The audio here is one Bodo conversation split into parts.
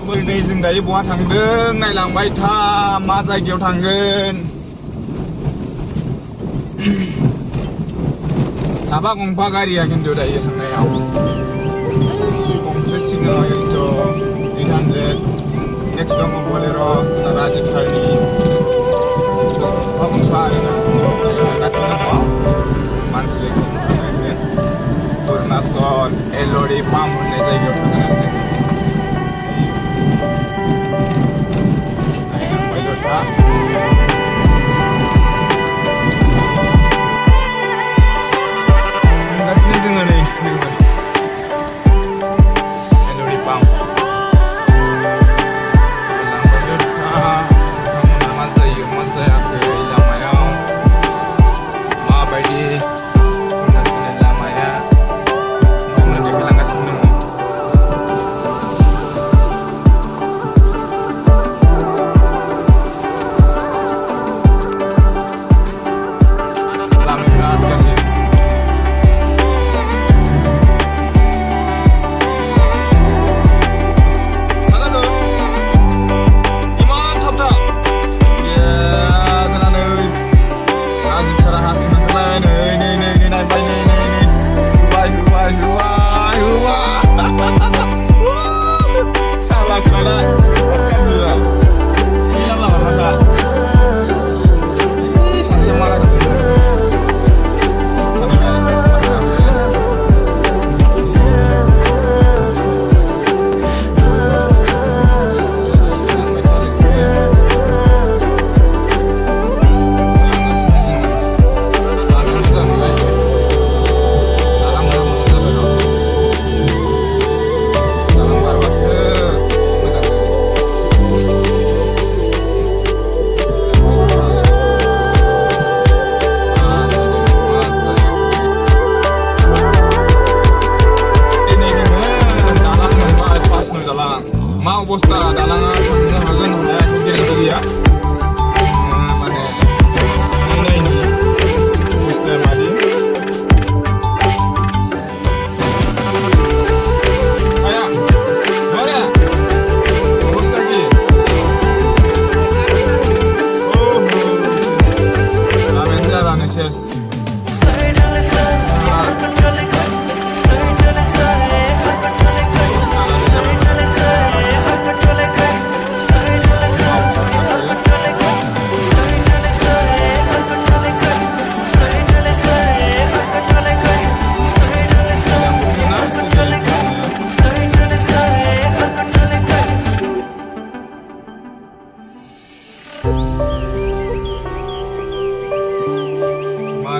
लोगोफोर नै जों दायो बहा थांदों नायलांबाय था मा जायगायाव थांगोन साबा गंफा गारिया खिन्थु दायो थांनायाव गंसे सिगाङाव एलट' 800 नेक्स्ट दङ बलेर' राजिब सारनि गंफा आरोना थांगासिनो दङ मानसि लोगो अरुणाचल एल'रि पाम्प होननाय जायगायाव थांगोन थांगासिनो जोङो नै एल'रि पाम्प मा जायो मा जायाखै लामायाव माबायदि लामाया देखायलांगासिनो दङ अबस्था दालाङा थांनो हागोन हाया गेरेन्टि गैया माने नायनि अबस्थाया मादि आया माया अबस्था কি लामेन जालानो শেষ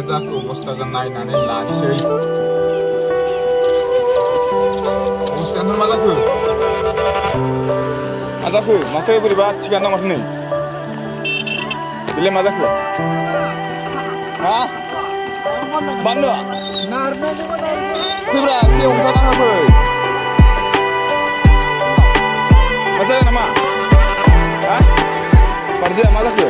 जाखो अबस्थाखौ नायनानै लानोसै अबस्थायानो मा जाखो माथो बोरैबा थिगानो दं माथो नै बेलाय मा जाखो हा बाननो फैब्रा एसे हमथानाङा फै मा जाया नामा हा बारजाया मा जाखो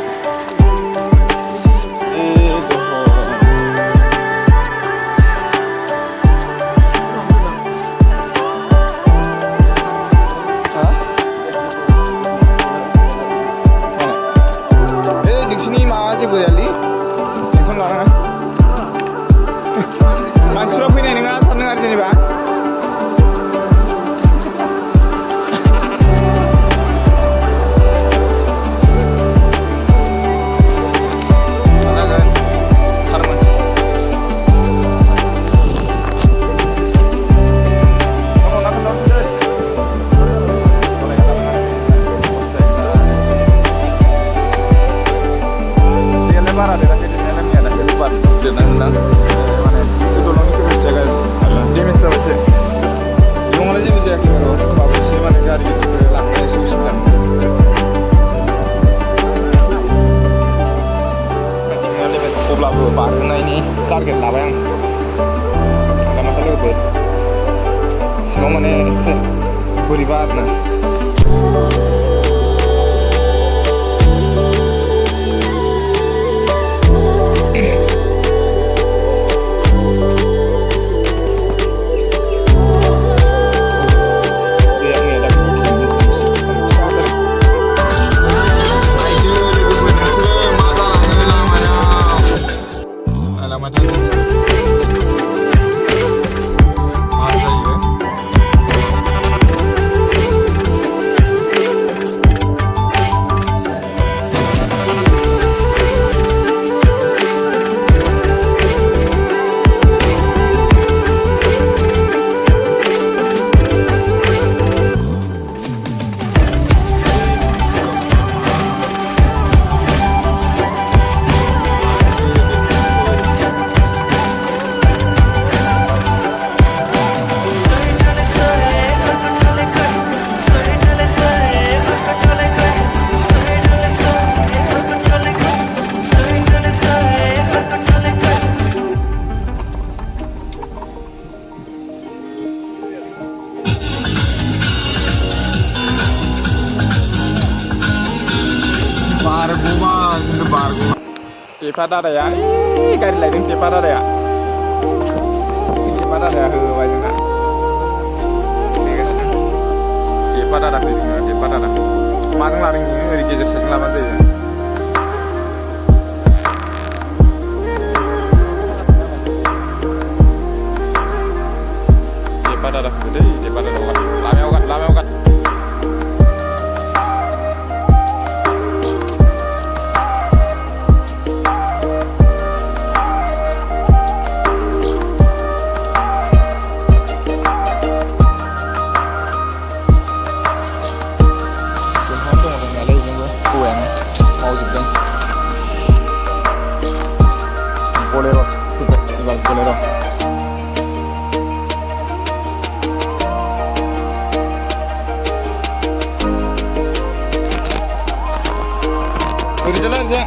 मानसिफ्रा फैनाय नङा सानदों आरो जेनेबा टारगेट लाबाय आं दा माथो लोगोफोर सिङाव माने एसे बोरैबा आरोना टेपा दादाया गारि लायदों टेपा दादाया होबाय जोंना नेगासिनो टेपा दादा फैदों टेपा दादा माजों लादों नोङो ओरै गेजेर साइडजों लाबानो जायो टेपा दादा फैदो दै टेपा दादा लामायाव गाद Bolero, igual bolero. Udah jalan aja.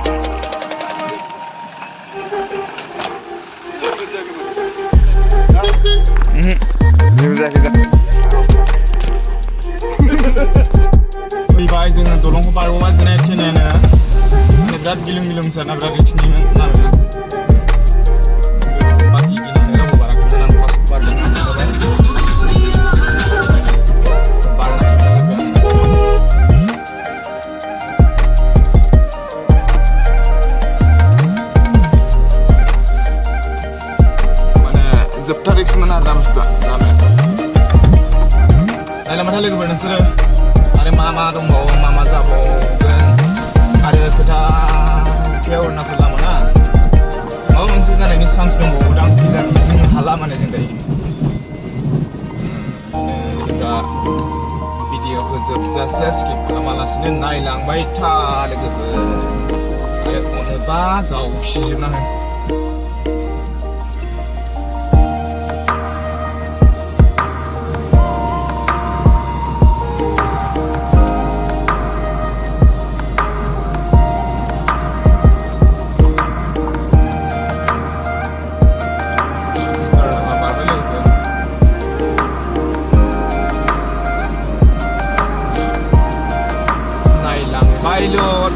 Udah kita. Baik dengan tolong ke paru mas jenis ni na. Berat bilung sana berat ini mana? लोगो नोंसोरो आरो मा दंबावो मा जाबावगोन आरो खोथा बे अरुणाचल लामा ना माबा मोनसे जानायनि चान्स दंबावोदां बुंनो हाला माने जों दायो दा भिडिअखौ जोबजासे स्किप खालामालासिनो नायलांबाय था लोगोफोर अनोबा गावसिजोबना हो Pilot